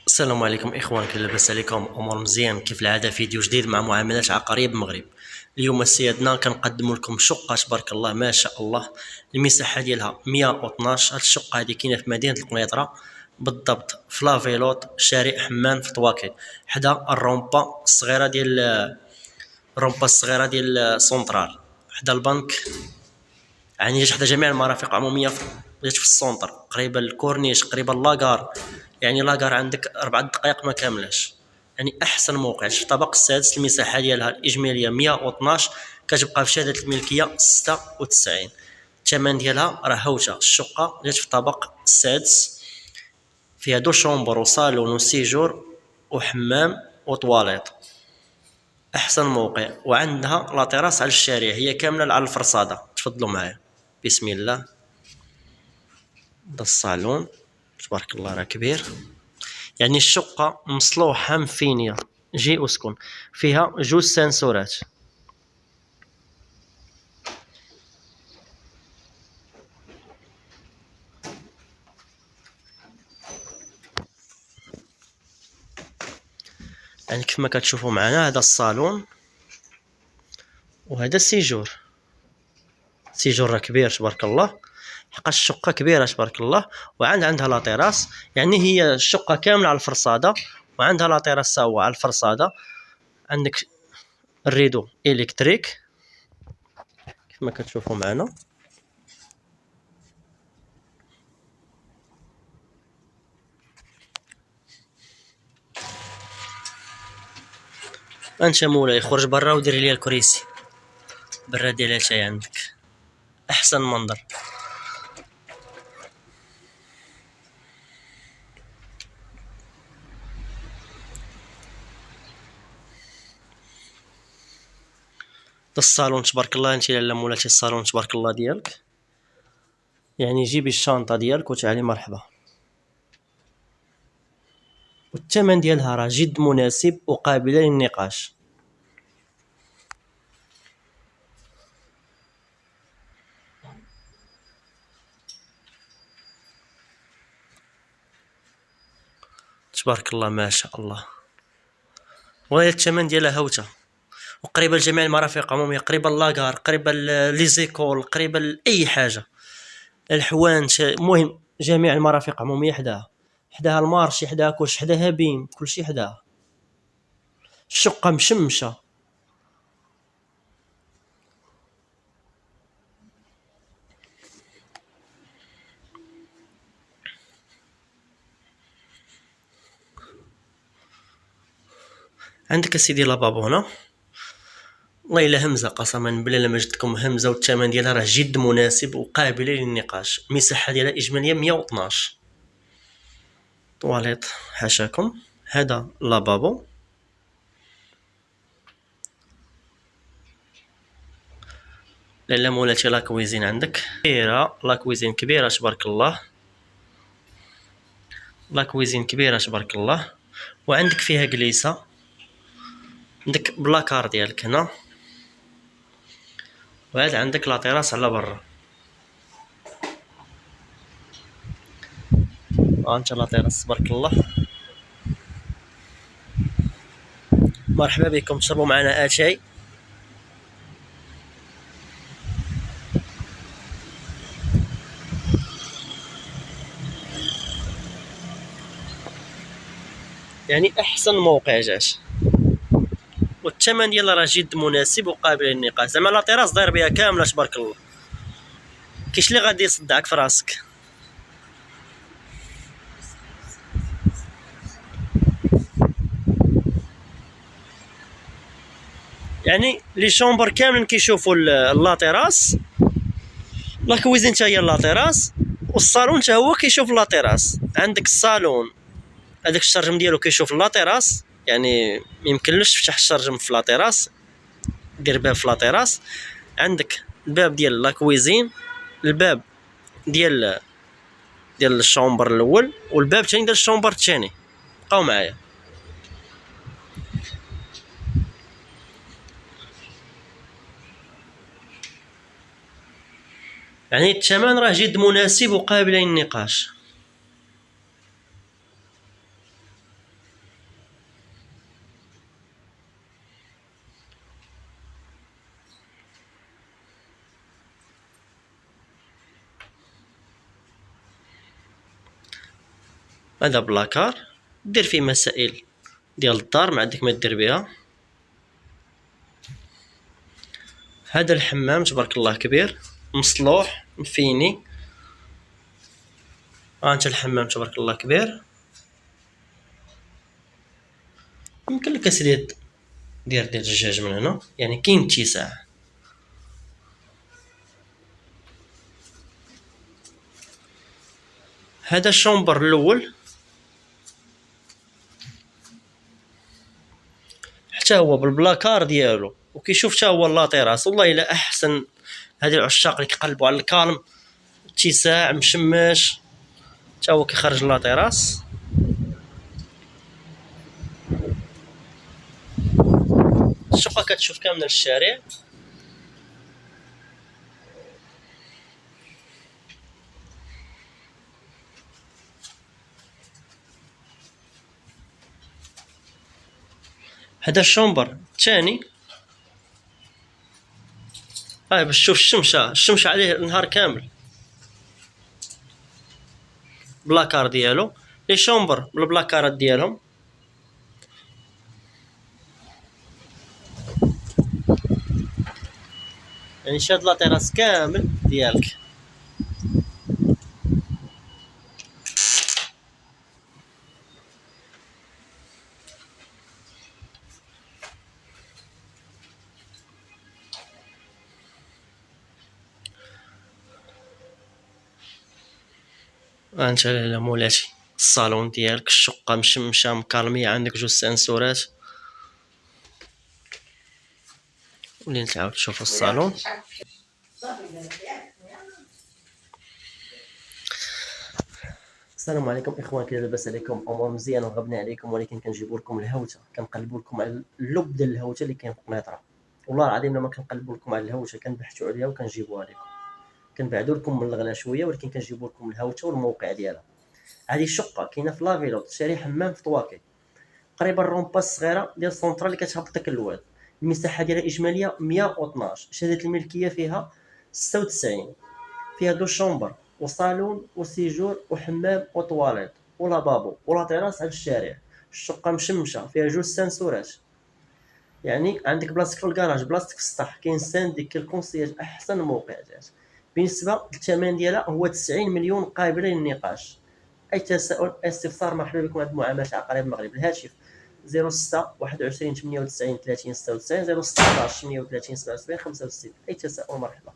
السلام عليكم اخوان، كي لاباس عليكم؟ امور مزيان كيف العاده. فيديو جديد مع معاملات عقاريه بالمغرب. اليوم سيادنا كنقدم لكم شقه تبارك الله ما شاء الله. المساحه ديالها 112. هاد الشقه هذه كاينه في مدينه القنيطره بالضبط في لافيلوط شارع حمان في طواكي، حدا الرومبا الصغيره ديال سونترال، حدا البنك. يعني جات حدا جميع المرافق العموميه، جات في السونتر قريبه للكورنيش قريبه لاكار. يعني لاكار عندك 4 دقائق ما كاملاش. يعني احسن موقع في الطابق السادس. المساحه ديالها الاجماليه 112، كتبقى في شهاده الملكيه 96. الثمن ديالها راه هوته. الشقه جات في الطابق السادس، فيها دو شومبر وصالون وسيجور وحمام وطواليط. احسن موقع، وعندها لا تيراس على الشارع، هي كامله على الفرصاده. تفضلوا معايا. بسم الله. ده الصالون تبارك الله راه كبير. يعني الشقة مصلوحة مفينية. جي اسكن. فيها 2 سنسورات. يعني كيف ما كتشوفوا معنا، هذا الصالون وهذا السيجور. السيجور راه كبير تبارك الله، حقاش الشقة كبيرة تبارك الله. عندها لا تيراس، يعني هي الشقة كاملة على الفرصادة، وعندها لا تيراس هو على الفرصادة. عندك الريدو الكتريك كيف ما كتشوفوا معنا. انت مولاي خرج برا ودير لي الكريسي برا ديال شي عندك احسن منظر. الصالون تبارك الله. انت لاله مولاتي الصالون تبارك الله ديالك. يعني جيبي الشنطه ديالك وتعالي مرحبا. والثمن ديالها راه جد مناسب وقابله للنقاش. تبارك الله ما شاء الله. وهي الثمن ديالها هوته، وقريبه لجميع المرافق العموميه، قريبه لاكار، قريبه ليزيكول، قريبه لاي حاجه، الحوانت، المهم جميع المرافق العموميه حداها. حداها المارشي، حداها كلشي، حداها بيم، كلشي حداها. الشقه مشمشه. عندك اسيدي لابابو هنا. والله الا همزه، قسما بالله لما جدتكم همزه. والثمن ديالها راه جد مناسب وقابله للنقاش. المساحه ديالها اجماليه 112. طواليط حاشاكم. هذا لابابو. لاله مولاتي لاكويزين عندك كبيره، لاكويزين كبيره تبارك الله. لاكويزين كبيره تبارك الله. وعندك فيها كليسه، عندك بلاكار ديالك هنا. وهذا عندك لا تيراس على برا. انت لا تيراس تبارك الله. مرحبا بكم، تشربوا معنا اتاي. يعني احسن موقع جات. والثمن ديالها راه جد مناسب وقابل للنقاش. زعما لا تيراس داير بها كامله تبارك الله. كاينش اللي غادي يصدعك في راسك. يعني لي شومبر كاملين كيشوفوا لا تيراس. لا كويزين حتى هي لا تيراس، والصالون حتى هو كيشوف لا تيراس. عندك الصالون هذاك الشرجم ديالو كيشوف لا تيراس، يعني ميمكنلوش تفتح الشرجم في لا تيراس، دير باب في لا تيراس. عندك الباب ديال لا كويزين، الباب ديال الشومبر الاول، والباب الثاني ديال الشومبر الثاني. بقاو معايا. يعني الثمن راه جد مناسب وقابل للنقاش. هذا بلاكار دير فيه مسائل ديال الدار ما عندك ما دير بها. هذا الحمام تبارك الله كبير مصلوح مفيني. انت الحمام تبارك الله كبير، يمكن لك اسيدي دير الدجاج من هنا، يعني كاين اتساع. هذا الشومبر الاول حتى هو بالبلاكار ديالو، وكيشوف حتى هو لاطيراس. والله الا احسن هذه العشاق اللي كيقلبوا على الكالم، اتساع مشمش، حتى هو كيخرج لاطيراس. الشقه كتشوف كامله الشارع. هذا الشومبر الثاني باش تشوف الشمشة عليه النهار كامل. بلاكار ديالو لي شومبر بالبلاكارات ديالهم. يعني شاد لاطيراس كامل ديالك. انت لا مولاتي الصالون ديالك، الشقه مشمشه مكالميه، عندك جوج سانسورات. ولين تعاود تشوف الصالون. السلام عليكم اخوان، كي لاباس عليكم؟ امور مزيانه وغبنا عليكم، ولكن كنجيبوا لكم الهوته، كنقلبوا لكم على اللب ديال الهوته اللي كاين في قنيطره. والله العظيم لما كنقلبوا لكم على الهوته كنبحثوا عليها وكنجيبوها لكم. كنبعدوا لكم من الغلا شويه، ولكن كنجيبوا لكم الهوته والموقع ديالها. هذه الشقه كاينه في لافيلوت، شاري حمام في طواكي، قريبه الرومبا الصغيره ديال السونطرال اللي كتهبط لك اللواد. المساحه ديالها اجماليه 112، شهاده الملكيه فيها 96، فيها دو شومبر وصالون وسيجور وحمام وطواليت ولابابو ولا تيراس على الشارع. الشقه مشمشه، فيها جوج سانسورات، يعني عندك بلاصتك في الكراج، بلاصتك في السطح، كاين سانديك، كاين الكونسياج، احسن موقع جات. بالنسبه للثمن ديالها هو 90 مليون، قابله للنقاش. اي تساؤل اي استفسار مرحبا بكم عند معامله عقاريه المغرب. الهاتف 06 21 98 30 96 016 38 77 65. اي تساؤل مرحبا.